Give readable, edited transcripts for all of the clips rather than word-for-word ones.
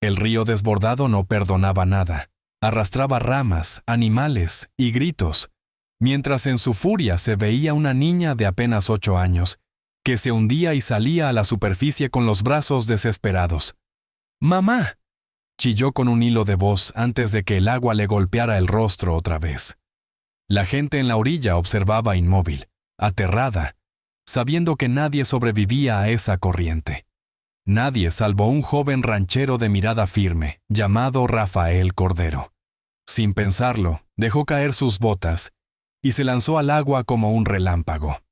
El río desbordado no perdonaba nada. Arrastraba ramas, animales y gritos, mientras en su furia se veía una niña de apenas 8 años, que se hundía y salía a la superficie con los brazos desesperados. ¡Mamá!, chilló con un hilo de voz antes de que el agua le golpeara el rostro otra vez. La gente en la orilla observaba inmóvil, aterrada, sabiendo que nadie sobrevivía a esa corriente. Nadie salvo un joven ranchero de mirada firme, llamado Rafael Cordero. Sin pensarlo, dejó caer sus botas y se lanzó al agua como un relámpago.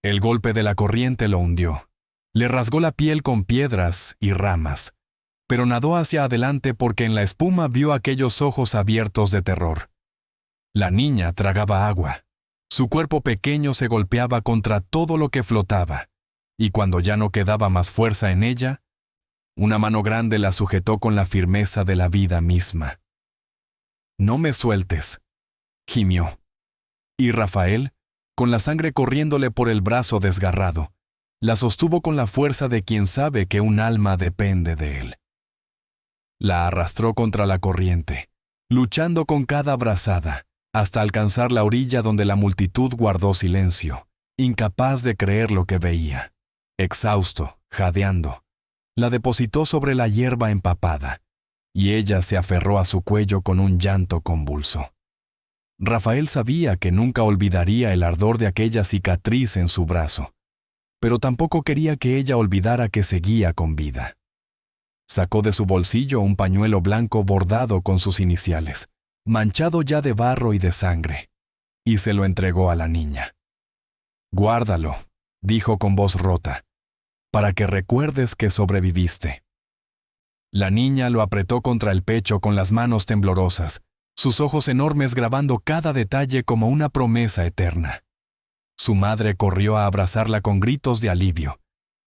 El golpe de la corriente lo hundió. Le rasgó la piel con piedras y ramas, pero nadó hacia adelante porque en la espuma vio aquellos ojos abiertos de terror. La niña tragaba agua. Su cuerpo pequeño se golpeaba contra todo lo que flotaba, y cuando ya no quedaba más fuerza en ella, una mano grande la sujetó con la firmeza de la vida misma. «No me sueltes», gimió. Y Rafael, con la sangre corriéndole por el brazo desgarrado, la sostuvo con la fuerza de quien sabe que un alma depende de él. La arrastró contra la corriente, luchando con cada brazada, hasta alcanzar la orilla donde la multitud guardó silencio, incapaz de creer lo que veía. Exhausto, jadeando, la depositó sobre la hierba empapada, y ella se aferró a su cuello con un llanto convulso. Rafael sabía que nunca olvidaría el ardor de aquella cicatriz en su brazo, pero tampoco quería que ella olvidara que seguía con vida. Sacó de su bolsillo un pañuelo blanco bordado con sus iniciales, manchado ya de barro y de sangre, y se lo entregó a la niña. «Guárdalo», dijo con voz rota, «para que recuerdes que sobreviviste». La niña lo apretó contra el pecho con las manos temblorosas, sus ojos enormes grabando cada detalle como una promesa eterna. Su madre corrió a abrazarla con gritos de alivio,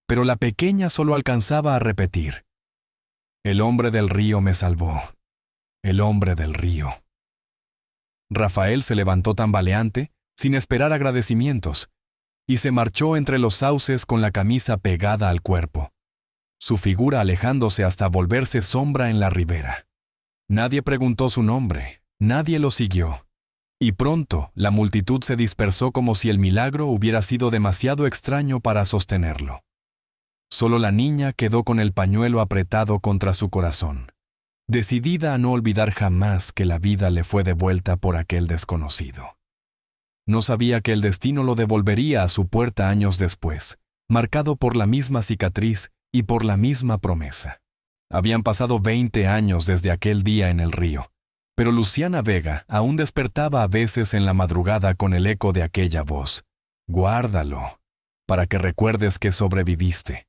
pero la pequeña solo alcanzaba a repetir: «El hombre del río me salvó. El hombre del río». Rafael se levantó tambaleante, sin esperar agradecimientos, y se marchó entre los sauces con la camisa pegada al cuerpo, su figura alejándose hasta volverse sombra en la ribera. Nadie preguntó su nombre, nadie lo siguió, y pronto la multitud se dispersó como si el milagro hubiera sido demasiado extraño para sostenerlo. Solo la niña quedó con el pañuelo apretado contra su corazón, decidida a no olvidar jamás que la vida le fue devuelta por aquel desconocido. No sabía que el destino lo devolvería a su puerta años después, marcado por la misma cicatriz y por la misma promesa. Habían pasado 20 años desde aquel día en el río, pero Luciana Vega aún despertaba a veces en la madrugada con el eco de aquella voz: «Guárdalo, para que recuerdes que sobreviviste».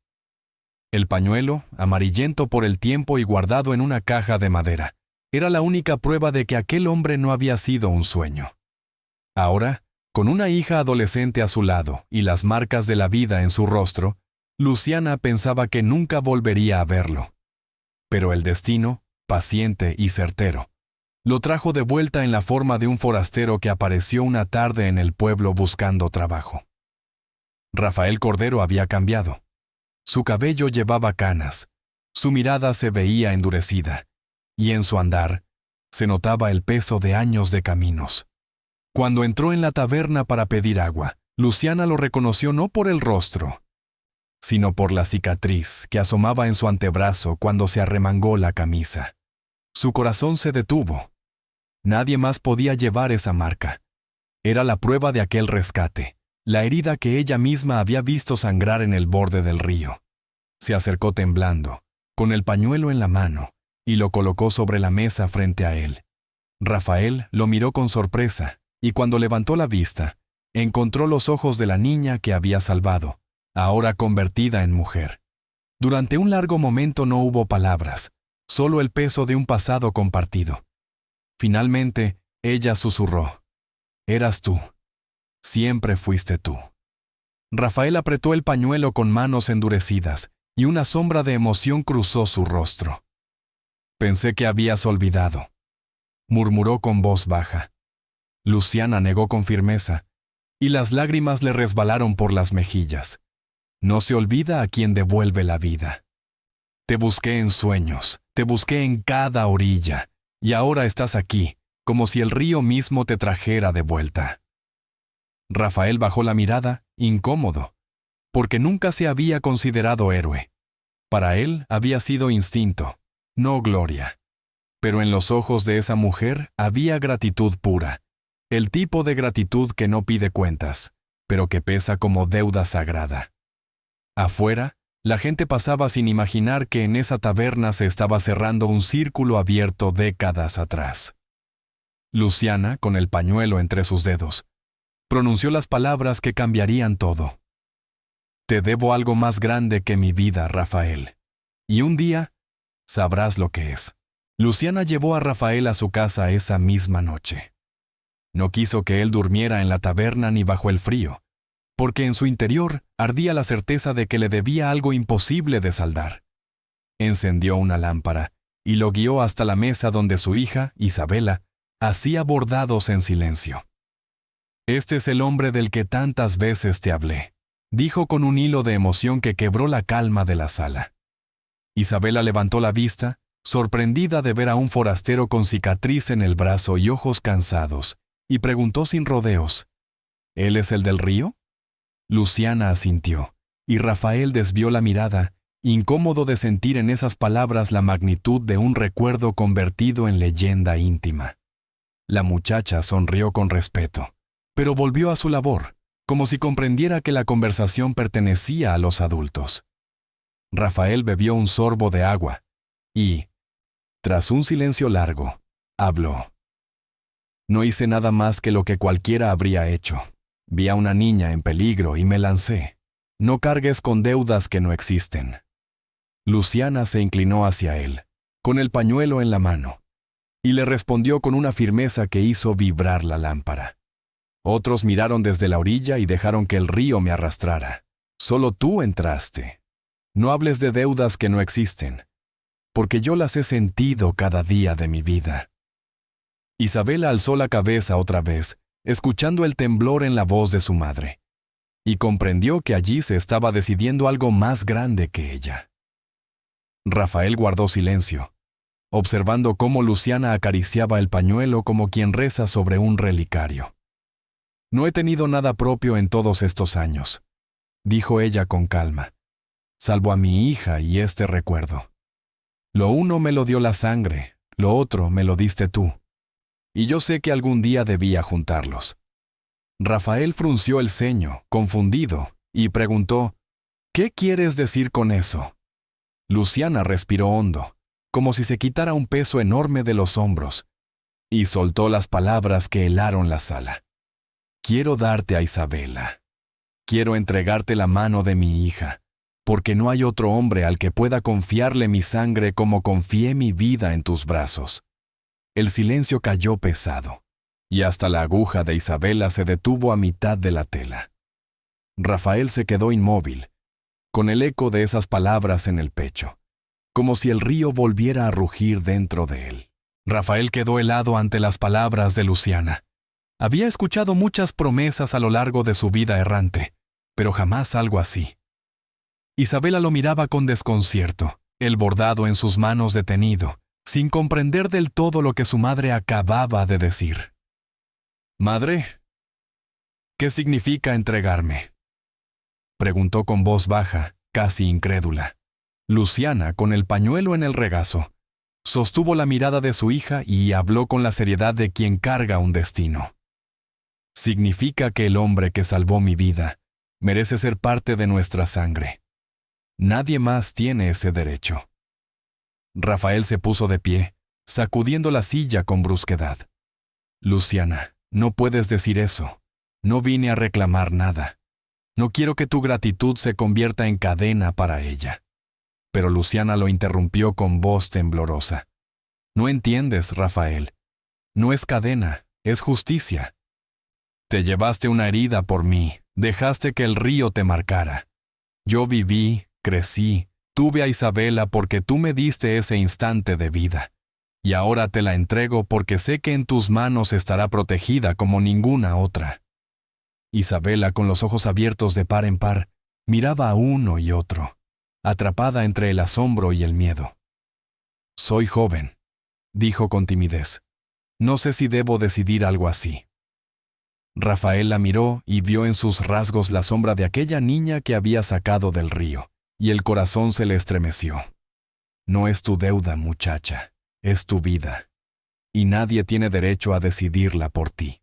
El pañuelo, amarillento por el tiempo y guardado en una caja de madera, era la única prueba de que aquel hombre no había sido un sueño. Ahora, con una hija adolescente a su lado y las marcas de la vida en su rostro, Luciana pensaba que nunca volvería a verlo. Pero el destino, paciente y certero, lo trajo de vuelta en la forma de un forastero que apareció una tarde en el pueblo buscando trabajo. Rafael Cordero había cambiado. Su cabello llevaba canas, su mirada se veía endurecida, y en su andar se notaba el peso de años de caminos. Cuando entró en la taberna para pedir agua, Luciana lo reconoció no por el rostro, sino por la cicatriz que asomaba en su antebrazo cuando se arremangó la camisa. Su corazón se detuvo. Nadie más podía llevar esa marca. Era la prueba de aquel rescate, la herida que ella misma había visto sangrar en el borde del río. Se acercó temblando, con el pañuelo en la mano, y lo colocó sobre la mesa frente a él. Rafael lo miró con sorpresa, y cuando levantó la vista, encontró los ojos de la niña que había salvado, ahora convertida en mujer. Durante un largo momento no hubo palabras, solo el peso de un pasado compartido. Finalmente, ella susurró: «Eras tú. Siempre fuiste tú». Rafael apretó el pañuelo con manos endurecidas, y una sombra de emoción cruzó su rostro. «Pensé que habías olvidado», murmuró con voz baja. Luciana negó con firmeza, y las lágrimas le resbalaron por las mejillas. «No se olvida a quien devuelve la vida. Te busqué en sueños, Te busqué en cada orilla, y ahora estás aquí, como si el río mismo te trajera de vuelta. Rafael bajó la mirada, incómodo, porque nunca se había considerado héroe. Para él había sido instinto, no gloria. Pero en los ojos de esa mujer había gratitud pura, el tipo de gratitud que no pide cuentas, pero que pesa como deuda sagrada. Afuera, la gente pasaba sin imaginar que en esa taberna se estaba cerrando un círculo abierto décadas atrás. Luciana, con el pañuelo entre sus dedos, pronunció las palabras que cambiarían todo. Te debo algo más grande que mi vida, Rafael. Y un día, sabrás lo que es. Luciana llevó a Rafael a su casa esa misma noche. No quiso que él durmiera en la taberna ni bajo el frío, porque en su interior ardía la certeza de que le debía algo imposible de saldar. Encendió una lámpara y lo guió hasta la mesa donde su hija, Isabela, hacía bordados en silencio. Este es el hombre del que tantas veces te hablé, dijo con un hilo de emoción que quebró la calma de la sala. Isabela levantó la vista, sorprendida de ver a un forastero con cicatriz en el brazo y ojos cansados, y preguntó sin rodeos, ¿él es el del río? Luciana asintió, y Rafael desvió la mirada, incómodo de sentir en esas palabras la magnitud de un recuerdo convertido en leyenda íntima. La muchacha sonrió con respeto, pero volvió a su labor, como si comprendiera que la conversación pertenecía a los adultos. Rafael bebió un sorbo de agua, y, tras un silencio largo, habló. No hice nada más que lo que cualquiera habría hecho. Vi a una niña en peligro y me lancé. No cargues con deudas que no existen. Luciana se inclinó hacia él, con el pañuelo en la mano, y le respondió con una firmeza que hizo vibrar la lámpara. Otros miraron desde la orilla y dejaron que el río me arrastrara. Solo tú entraste. No hables de deudas que no existen, porque yo las he sentido cada día de mi vida. Isabela alzó la cabeza otra vez, escuchando el temblor en la voz de su madre, y comprendió que allí se estaba decidiendo algo más grande que ella. Rafael guardó silencio, observando cómo Luciana acariciaba el pañuelo como quien reza sobre un relicario. No he tenido nada propio en todos estos años, dijo ella con calma, salvo a mi hija y este recuerdo. Lo uno me lo dio la sangre, lo otro me lo diste tú, y yo sé que algún día debía juntarlos. Rafael frunció el ceño, confundido, y preguntó, ¿qué quieres decir con eso? Luciana respiró hondo, como si se quitara un peso enorme de los hombros, y soltó las palabras que helaron la sala. Quiero darte a Isabela. Quiero entregarte la mano de mi hija, porque no hay otro hombre al que pueda confiarle mi sangre como confié mi vida en tus brazos. El silencio cayó pesado, y hasta la aguja de Isabela se detuvo a mitad de la tela. Rafael se quedó inmóvil, con el eco de esas palabras en el pecho, como si el río volviera a rugir dentro de él. Rafael quedó helado ante las palabras de Luciana. Había escuchado muchas promesas a lo largo de su vida errante, pero jamás algo así. Isabela lo miraba con desconcierto, el bordado en sus manos detenido, sin comprender del todo lo que su madre acababa de decir. «Madre, ¿qué significa entregarme?», preguntó con voz baja, casi incrédula. Luciana, con el pañuelo en el regazo, sostuvo la mirada de su hija y habló con la seriedad de quien carga un destino. «Significa que el hombre que salvó mi vida merece ser parte de nuestra sangre. Nadie más tiene ese derecho». Rafael se puso de pie, sacudiendo la silla con brusquedad. «Luciana, no puedes decir eso. No vine a reclamar nada. No quiero que tu gratitud se convierta en cadena para ella». Pero Luciana lo interrumpió con voz temblorosa. «No entiendes, Rafael. No es cadena, es justicia. Te llevaste una herida por mí, dejaste que el río te marcara. Yo viví, crecí, tuve a Isabela porque tú me diste ese instante de vida. Y ahora te la entrego porque sé que en tus manos estará protegida como ninguna otra». Isabela, con los ojos abiertos de par en par, miraba a uno y otro, atrapada entre el asombro y el miedo. Soy joven, dijo con timidez. No sé si debo decidir algo así. Rafael la miró y vio en sus rasgos la sombra de aquella niña que había sacado del río, y el corazón se le estremeció. No es tu deuda, muchacha, es tu vida, y nadie tiene derecho a decidirla por ti.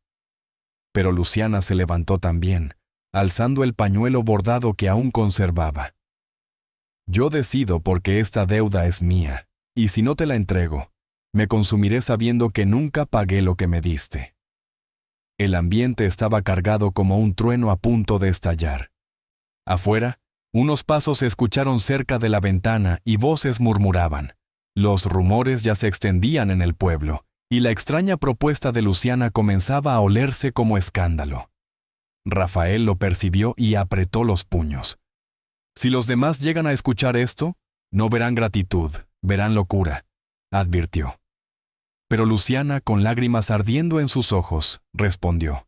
Pero Luciana se levantó también, alzando el pañuelo bordado que aún conservaba. Yo decido porque esta deuda es mía, y si no te la entrego, me consumiré sabiendo que nunca pagué lo que me diste. El ambiente estaba cargado como un trueno a punto de estallar. Afuera, unos pasos se escucharon cerca de la ventana y voces murmuraban. Los rumores ya se extendían en el pueblo, y la extraña propuesta de Luciana comenzaba a olerse como escándalo. Rafael lo percibió y apretó los puños. Si los demás llegan a escuchar esto, no verán gratitud, verán locura, advirtió. Pero Luciana, con lágrimas ardiendo en sus ojos, respondió: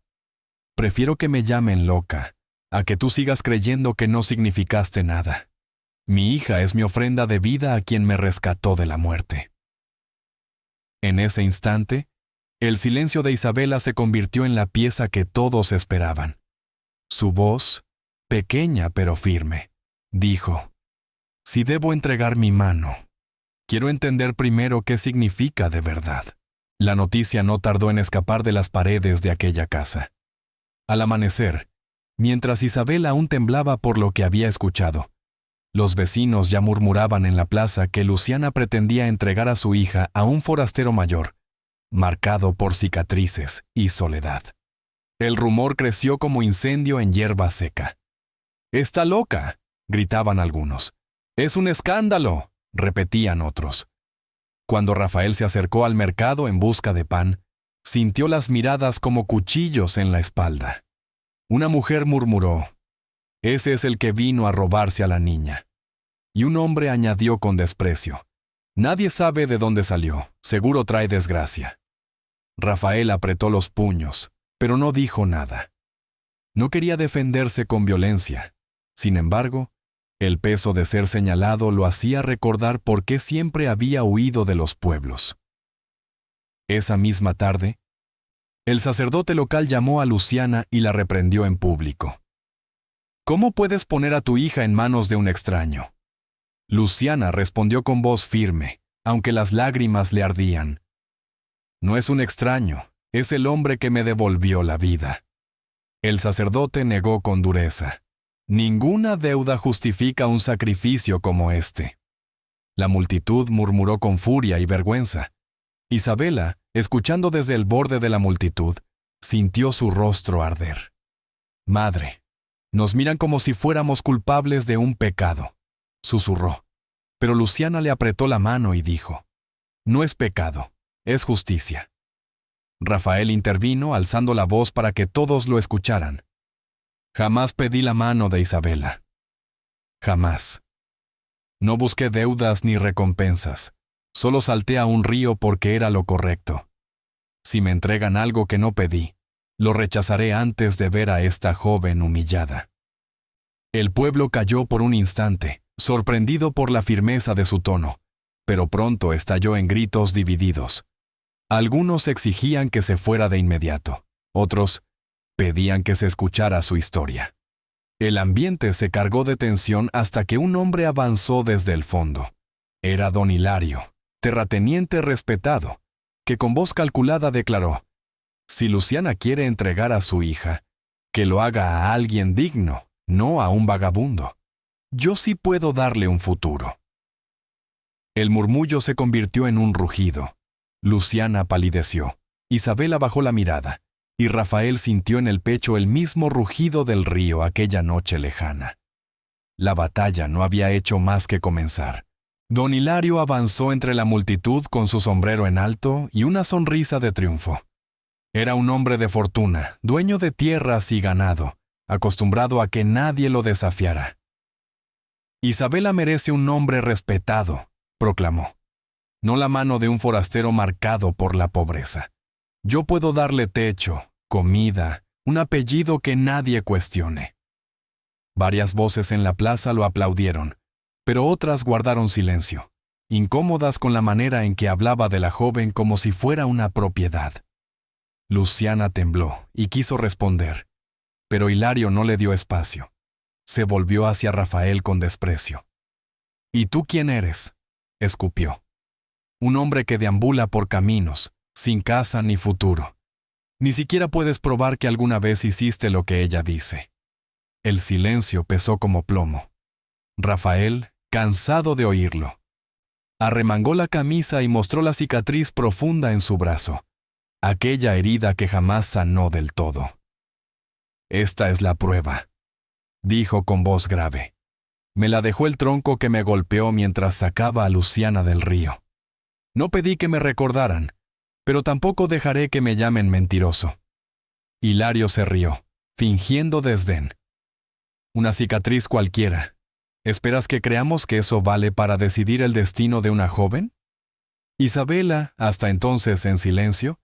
prefiero que me llamen loca, a que tú sigas creyendo que no significaste nada. Mi hija es mi ofrenda de vida a quien me rescató de la muerte. En ese instante, el silencio de Isabela se convirtió en la pieza que todos esperaban. Su voz, pequeña pero firme, dijo: si debo entregar mi mano, quiero entender primero qué significa de verdad. La noticia no tardó en escapar de las paredes de aquella casa. Al amanecer, mientras Isabela aún temblaba por lo que había escuchado, los vecinos ya murmuraban en la plaza que Luciana pretendía entregar a su hija a un forastero mayor, marcado por cicatrices y soledad. El rumor creció como incendio en hierba seca. «¡Está loca!», gritaban algunos. «¡Es un escándalo!», repetían otros. Cuando Rafael se acercó al mercado en busca de pan, sintió las miradas como cuchillos en la espalda. Una mujer murmuró: «Ese es el que vino a robarse a la niña». Y un hombre añadió con desprecio: «Nadie sabe de dónde salió, seguro trae desgracia». Rafael apretó los puños, pero no dijo nada. No quería defenderse con violencia. Sin embargo, el peso de ser señalado lo hacía recordar por qué siempre había huido de los pueblos. Esa misma tarde, el sacerdote local llamó a Luciana y la reprendió en público. «¿Cómo puedes poner a tu hija en manos de un extraño?». Luciana respondió con voz firme, aunque las lágrimas le ardían: «No es un extraño, es el hombre que me devolvió la vida». El sacerdote negó con dureza: «Ninguna deuda justifica un sacrificio como este». La multitud murmuró con furia y vergüenza. Isabela, escuchando desde el borde de la multitud, sintió su rostro arder. «Madre, nos miran como si fuéramos culpables de un pecado», susurró. Pero Luciana le apretó la mano y dijo: «No es pecado, es justicia». Rafael intervino alzando la voz para que todos lo escucharan. «Jamás pedí la mano de Isabela. Jamás. No busqué deudas ni recompensas. Solo salté a un río porque era lo correcto. Si me entregan algo que no pedí, lo rechazaré antes de ver a esta joven humillada». El pueblo calló por un instante, sorprendido por la firmeza de su tono, pero pronto estalló en gritos divididos. Algunos exigían que se fuera de inmediato, otros pedían que se escuchara su historia. El ambiente se cargó de tensión hasta que un hombre avanzó desde el fondo. Era don Hilario, terrateniente respetado, que con voz calculada declaró: «Si Luciana quiere entregar a su hija, que lo haga a alguien digno, no a un vagabundo. Yo sí puedo darle un futuro». El murmullo se convirtió en un rugido. Luciana palideció, Isabela bajó la mirada, y Rafael sintió en el pecho el mismo rugido del río aquella noche lejana. La batalla no había hecho más que comenzar. Don Hilario avanzó entre la multitud con su sombrero en alto y una sonrisa de triunfo. Era un hombre de fortuna, dueño de tierras y ganado, acostumbrado a que nadie lo desafiara. «Isabela merece un nombre respetado», proclamó, «no la mano de un forastero marcado por la pobreza. Yo puedo darle techo, comida, un apellido que nadie cuestione». Varias voces en la plaza lo aplaudieron, pero otras guardaron silencio. incómodas con la manera en que hablaba de la joven como si fuera una propiedad. Luciana tembló y quiso responder, pero Hilario no le dio espacio. Se volvió hacia Rafael con desprecio. «¿Y tú quién eres?», escupió. «Un hombre que deambula por caminos, sin casa ni futuro. Ni siquiera puedes probar que alguna vez hiciste lo que ella dice». El silencio pesó como plomo. Rafael, cansado de oírlo, arremangó la camisa y mostró la cicatriz profunda en su brazo, aquella herida que jamás sanó del todo. «Esta es la prueba», dijo con voz grave. «Me la dejó el tronco que me golpeó mientras sacaba a Luciana del río. No pedí que me recordaran, pero tampoco dejaré que me llamen mentiroso». Hilario se rió, fingiendo desdén. «Una cicatriz cualquiera. ¿Esperas que creamos que eso vale para decidir el destino de una joven?». Isabela, hasta entonces en silencio,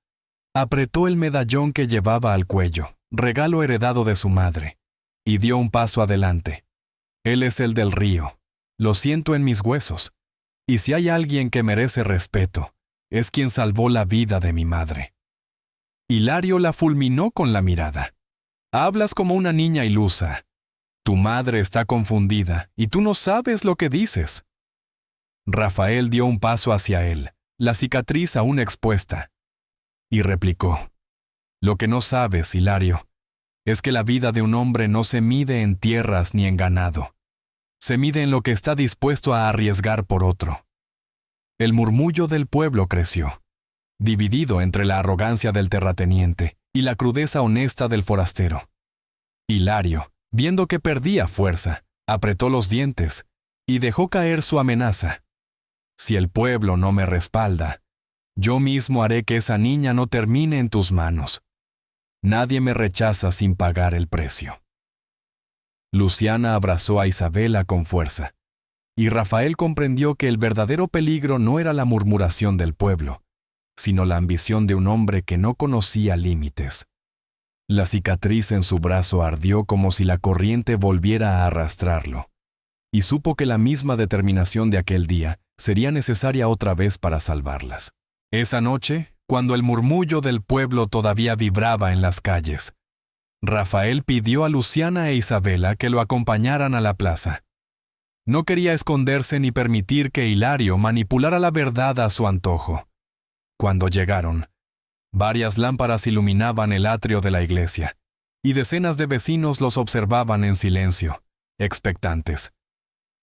apretó el medallón que llevaba al cuello, regalo heredado de su madre, y dio un paso adelante. «Él es el del río. Lo siento en mis huesos. Y si hay alguien que merece respeto, es quien salvó la vida de mi madre». Hilario la fulminó con la mirada. «Hablas como una niña ilusa. Tu madre está confundida y tú no sabes lo que dices». Rafael dio un paso hacia él, la cicatriz aún expuesta, y replicó: «Lo que no sabes, Hilario, es que la vida de un hombre no se mide en tierras ni en ganado. Se mide en lo que está dispuesto a arriesgar por otro». El murmullo del pueblo creció, dividido entre la arrogancia del terrateniente y la crudeza honesta del forastero. Hilario, viendo que perdía fuerza, apretó los dientes y dejó caer su amenaza: «Si el pueblo no me respalda, yo mismo haré que esa niña no termine en tus manos. Nadie me rechaza sin pagar el precio». Luciana abrazó a Isabela con fuerza, y Rafael comprendió que el verdadero peligro no era la murmuración del pueblo, sino la ambición de un hombre que no conocía límites. La cicatriz en su brazo ardió como si la corriente volviera a arrastrarlo, y supo que la misma determinación de aquel día sería necesaria otra vez para salvarlas. Esa noche, cuando el murmullo del pueblo todavía vibraba en las calles, Rafael pidió a Luciana e Isabela que lo acompañaran a la plaza. No quería esconderse ni permitir que Hilario manipulara la verdad a su antojo. Cuando llegaron, varias lámparas iluminaban el atrio de la iglesia, y decenas de vecinos los observaban en silencio, expectantes.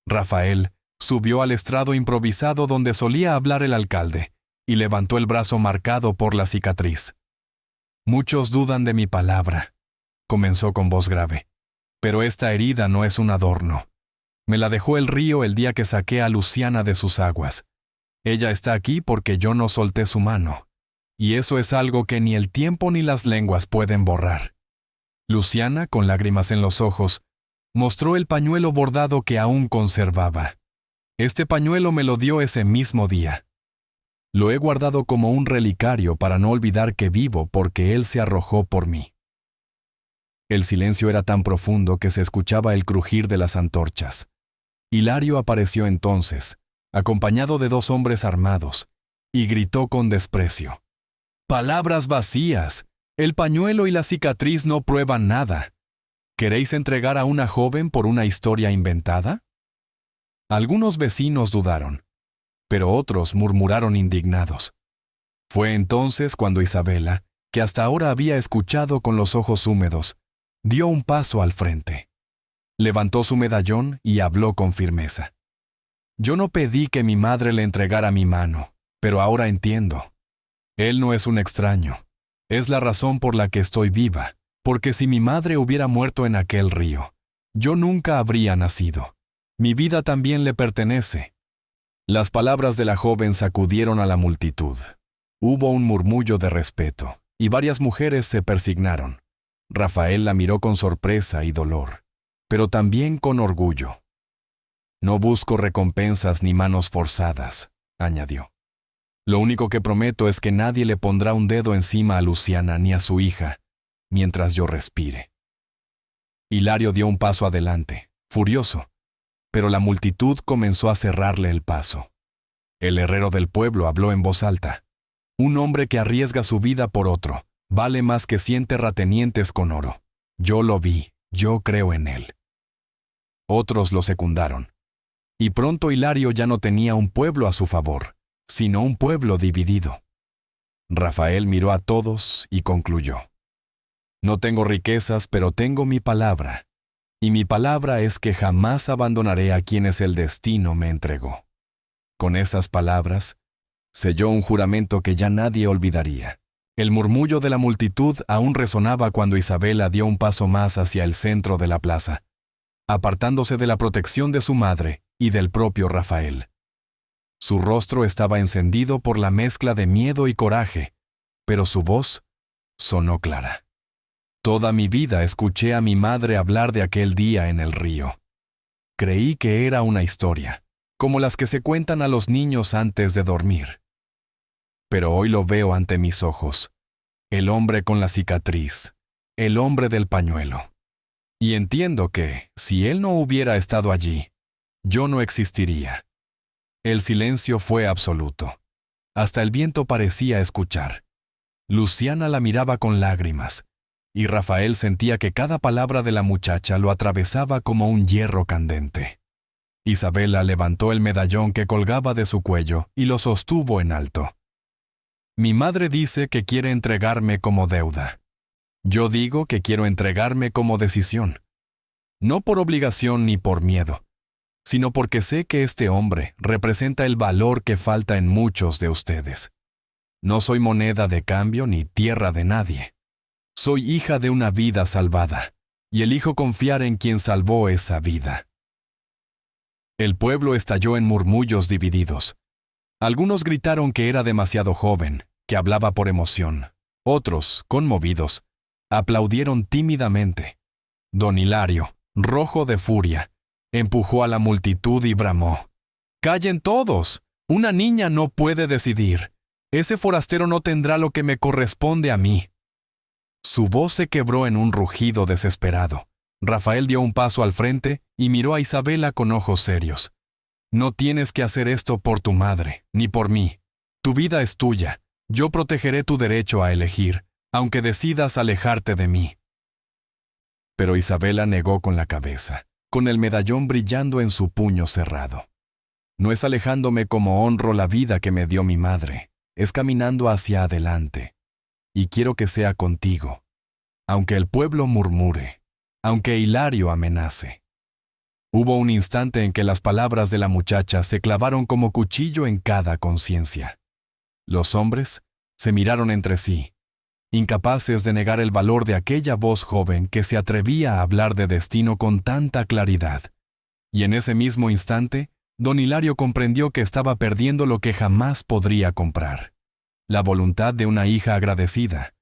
Rafael subió al estrado improvisado donde solía hablar el alcalde, y levantó el brazo marcado por la cicatriz. «Muchos dudan de mi palabra», comenzó con voz grave, «pero esta herida no es un adorno. Me la dejó el río el día que saqué a Luciana de sus aguas. Ella está aquí porque yo no solté su mano, y eso es algo que ni el tiempo ni las lenguas pueden borrar». Luciana, con lágrimas en los ojos, mostró el pañuelo bordado que aún conservaba. «Este pañuelo me lo dio ese mismo día. Lo he guardado como un relicario para no olvidar que vivo porque él se arrojó por mí». El silencio era tan profundo que se escuchaba el crujir de las antorchas. Hilario apareció entonces, acompañado de 2 hombres armados, y gritó con desprecio: «Palabras vacías. El pañuelo y la cicatriz no prueban nada. ¿Queréis entregar a una joven por una historia inventada?». Algunos vecinos dudaron, pero otros murmuraron indignados. Fue entonces cuando Isabela, que hasta ahora había escuchado con los ojos húmedos, dio un paso al frente. Levantó su medallón y habló con firmeza: «Yo no pedí que mi madre le entregara mi mano, pero ahora entiendo. Él no es un extraño. Es la razón por la que estoy viva, porque si mi madre hubiera muerto en aquel río, yo nunca habría nacido. Mi vida también le pertenece». Las palabras de la joven sacudieron a la multitud. Hubo un murmullo de respeto, y varias mujeres se persignaron. Rafael la miró con sorpresa y dolor, pero también con orgullo. «No busco recompensas ni manos forzadas», añadió. «Lo único que prometo es que nadie le pondrá un dedo encima a Luciana ni a su hija, mientras yo respire». Hilario dio un paso adelante, furioso, pero la multitud comenzó a cerrarle el paso. El herrero del pueblo habló en voz alta. Un hombre que arriesga su vida por otro vale más que 100 terratenientes con oro. Yo lo vi, yo creo en él. Otros lo secundaron. Y pronto Hilario ya no tenía un pueblo a su favor, sino un pueblo dividido. Rafael miró a todos y concluyó. No tengo riquezas, pero tengo mi palabra. Y mi palabra es que jamás abandonaré a quienes el destino me entregó. Con esas palabras, selló un juramento que ya nadie olvidaría. El murmullo de la multitud aún resonaba cuando Isabela dio un paso más hacia el centro de la plaza, apartándose de la protección de su madre y del propio Rafael. Su rostro estaba encendido por la mezcla de miedo y coraje, pero su voz sonó clara. Toda mi vida escuché a mi madre hablar de aquel día en el río. Creí que era una historia, como las que se cuentan a los niños antes de dormir. Pero hoy lo veo ante mis ojos, el hombre con la cicatriz, el hombre del pañuelo. Y entiendo que, si él no hubiera estado allí, yo no existiría. El silencio fue absoluto. Hasta el viento parecía escuchar. Luciana la miraba con lágrimas, y Rafael sentía que cada palabra de la muchacha lo atravesaba como un hierro candente. Isabela levantó el medallón que colgaba de su cuello y lo sostuvo en alto. Mi madre dice que quiere entregarme como deuda. Yo digo que quiero entregarme como decisión. No por obligación ni por miedo, sino porque sé que este hombre representa el valor que falta en muchos de ustedes. No soy moneda de cambio ni tierra de nadie. Soy hija de una vida salvada, y elijo confiar en quien salvó esa vida. El pueblo estalló en murmullos divididos. Algunos gritaron que era demasiado joven, que hablaba por emoción. Otros, conmovidos, aplaudieron tímidamente. Don Hilario, rojo de furia, empujó a la multitud y bramó. ¡Callen todos! Una niña no puede decidir. Ese forastero no tendrá lo que me corresponde a mí. Su voz se quebró en un rugido desesperado. Rafael dio un paso al frente y miró a Isabela con ojos serios. No tienes que hacer esto por tu madre, ni por mí. Tu vida es tuya. Yo protegeré tu derecho a elegir, aunque decidas alejarte de mí. Pero Isabela negó con la cabeza, con el medallón brillando en su puño cerrado. No es alejándome como honro la vida que me dio mi madre, es caminando hacia adelante. Y quiero que sea contigo, aunque el pueblo murmure, aunque Hilario amenace. Hubo un instante en que las palabras de la muchacha se clavaron como cuchillo en cada conciencia. Los hombres se miraron entre sí, incapaces de negar el valor de aquella voz joven que se atrevía a hablar de destino con tanta claridad. Y en ese mismo instante, don Hilario comprendió que estaba perdiendo lo que jamás podría comprar. La voluntad de una hija agradecida,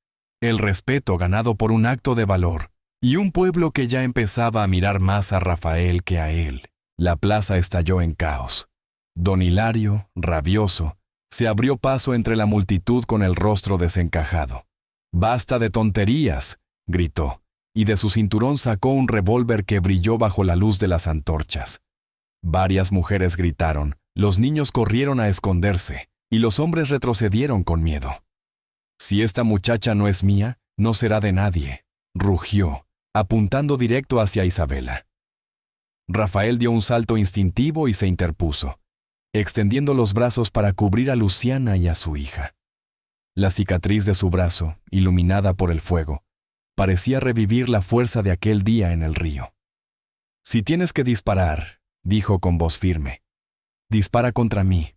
el respeto ganado por un acto de valor, y un pueblo que ya empezaba a mirar más a Rafael que a él. La plaza estalló en caos. Don Hilario, rabioso, se abrió paso entre la multitud con el rostro desencajado. «¡Basta de tonterías!», gritó, y de su cinturón sacó un revólver que brilló bajo la luz de las antorchas. Varias mujeres gritaron, los niños corrieron a esconderse, y los hombres retrocedieron con miedo. «Si esta muchacha no es mía, no será de nadie», rugió, apuntando directo hacia Isabela. Rafael dio un salto instintivo y se interpuso, extendiendo los brazos para cubrir a Luciana y a su hija. La cicatriz de su brazo, iluminada por el fuego, parecía revivir la fuerza de aquel día en el río. «Si tienes que disparar», dijo con voz firme, «dispara contra mí.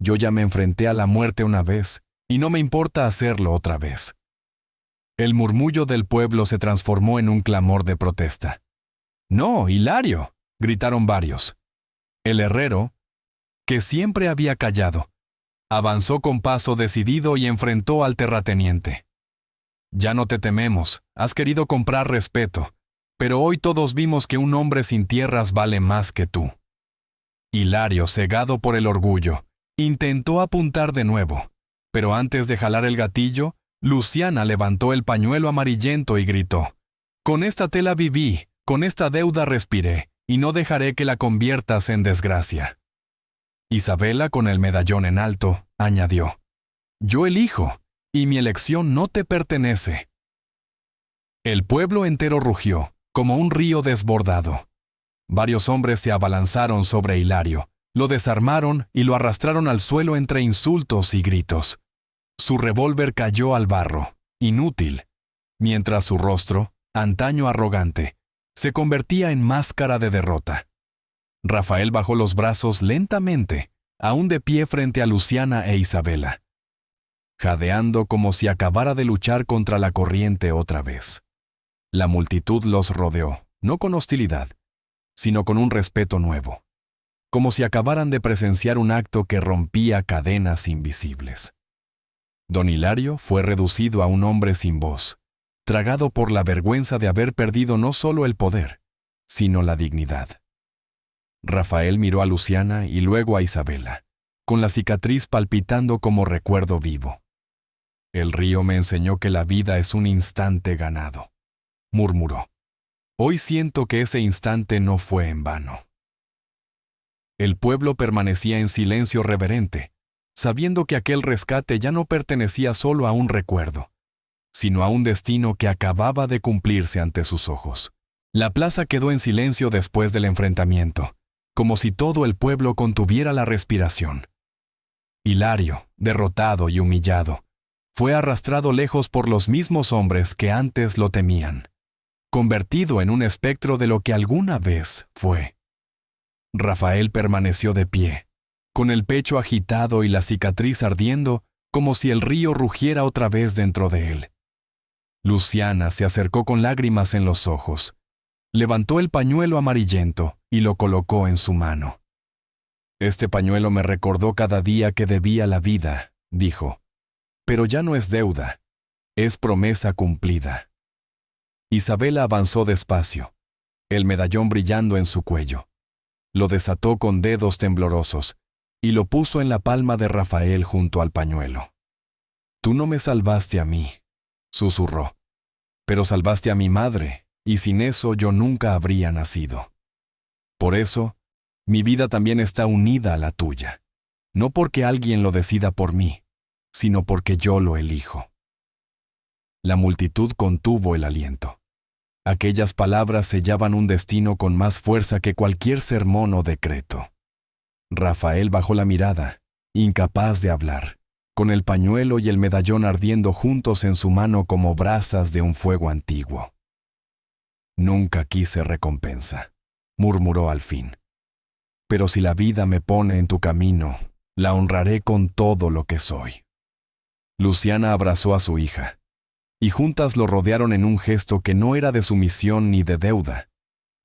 Yo ya me enfrenté a la muerte una vez, y no me importa hacerlo otra vez». El murmullo del pueblo se transformó en un clamor de protesta. «¡No, Hilario!», gritaron varios. El herrero, que siempre había callado, avanzó con paso decidido y enfrentó al terrateniente. «Ya no te tememos, has querido comprar respeto, pero hoy todos vimos que un hombre sin tierras vale más que tú». Hilario, cegado por el orgullo, intentó apuntar de nuevo, pero antes de jalar el gatillo, Luciana levantó el pañuelo amarillento y gritó: «Con esta tela viví, con esta deuda respiré, y no dejaré que la conviertas en desgracia». Isabela, con el medallón en alto, añadió: «Yo elijo, y mi elección no te pertenece». El pueblo entero rugió, como un río desbordado. Varios hombres se abalanzaron sobre Hilario, lo desarmaron y lo arrastraron al suelo entre insultos y gritos. Su revólver cayó al barro, inútil, mientras su rostro, antaño arrogante, se convertía en máscara de derrota. Rafael bajó los brazos lentamente, aún de pie frente a Luciana e Isabela, jadeando como si acabara de luchar contra la corriente otra vez. La multitud los rodeó, no con hostilidad, sino con un respeto nuevo, como si acabaran de presenciar un acto que rompía cadenas invisibles. Don Hilario fue reducido a un hombre sin voz, tragado por la vergüenza de haber perdido no solo el poder, sino la dignidad. Rafael miró a Luciana y luego a Isabela, con la cicatriz palpitando como recuerdo vivo. «El río me enseñó que la vida es un instante ganado», murmuró. «Hoy siento que ese instante no fue en vano». El pueblo permanecía en silencio reverente, sabiendo que aquel rescate ya no pertenecía solo a un recuerdo, sino a un destino que acababa de cumplirse ante sus ojos. La plaza quedó en silencio después del enfrentamiento, como si todo el pueblo contuviera la respiración. Hilario, derrotado y humillado, fue arrastrado lejos por los mismos hombres que antes lo temían, convertido en un espectro de lo que alguna vez fue. Rafael permaneció de pie, con el pecho agitado y la cicatriz ardiendo como si el río rugiera otra vez dentro de él. Luciana se acercó con lágrimas en los ojos, levantó el pañuelo amarillento y lo colocó en su mano. «Este pañuelo me recordó cada día que debía la vida», dijo, «pero ya no es deuda, es promesa cumplida». Isabela avanzó despacio, el medallón brillando en su cuello. Lo desató con dedos temblorosos y lo puso en la palma de Rafael junto al pañuelo. «Tú no me salvaste a mí», susurró, «pero salvaste a mi madre, y sin eso yo nunca habría nacido. Por eso, mi vida también está unida a la tuya, no porque alguien lo decida por mí, sino porque yo lo elijo». La multitud contuvo el aliento. Aquellas palabras sellaban un destino con más fuerza que cualquier sermón o decreto. Rafael bajó la mirada, incapaz de hablar, con el pañuelo y el medallón ardiendo juntos en su mano como brasas de un fuego antiguo. «Nunca quise recompensa», murmuró al fin. «Pero si la vida me pone en tu camino, la honraré con todo lo que soy». Luciana abrazó a su hija, y juntas lo rodearon en un gesto que no era de sumisión ni de deuda,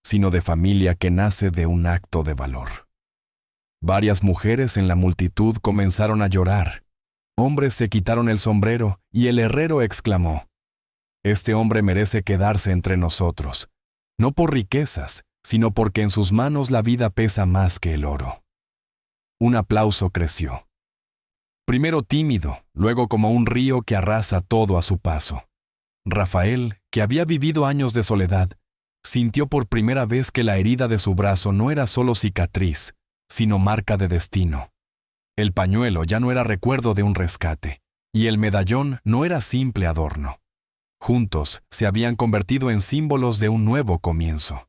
sino de familia que nace de un acto de valor. Varias mujeres en la multitud comenzaron a llorar. Hombres se quitaron el sombrero y el herrero exclamó: «Este hombre merece quedarse entre nosotros, no por riquezas, sino porque en sus manos la vida pesa más que el oro». Un aplauso creció. Primero tímido, luego como un río que arrasa todo a su paso. Rafael, que había vivido años de soledad, sintió por primera vez que la herida de su brazo no era solo cicatriz, sino marca de destino. El pañuelo ya no era recuerdo de un rescate, y el medallón no era simple adorno. Juntos se habían convertido en símbolos de un nuevo comienzo.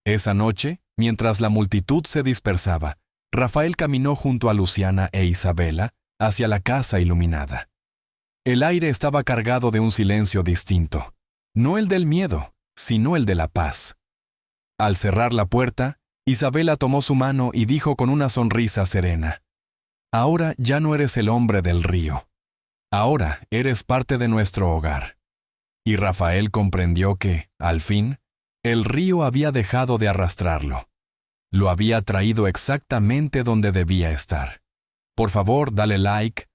Esa noche, mientras la multitud se dispersaba, Rafael caminó junto a Luciana e Isabela hacia la casa iluminada. El aire estaba cargado de un silencio distinto, no el del miedo, sino el de la paz. Al cerrar la puerta, Isabela tomó su mano y dijo con una sonrisa serena: «Ahora ya no eres el hombre del río. Ahora eres parte de nuestro hogar». Y Rafael comprendió que, al fin, el río había dejado de arrastrarlo. Lo había traído exactamente donde debía estar. Por favor, dale like,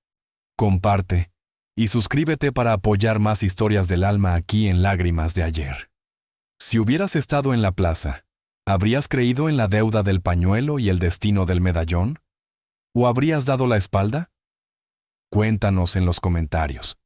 comparte y suscríbete para apoyar más historias del alma aquí en Lágrimas de Ayer. Si hubieras estado en la plaza, ¿habrías creído en la deuda del pañuelo y el destino del medallón? ¿O habrías dado la espalda? Cuéntanos en los comentarios.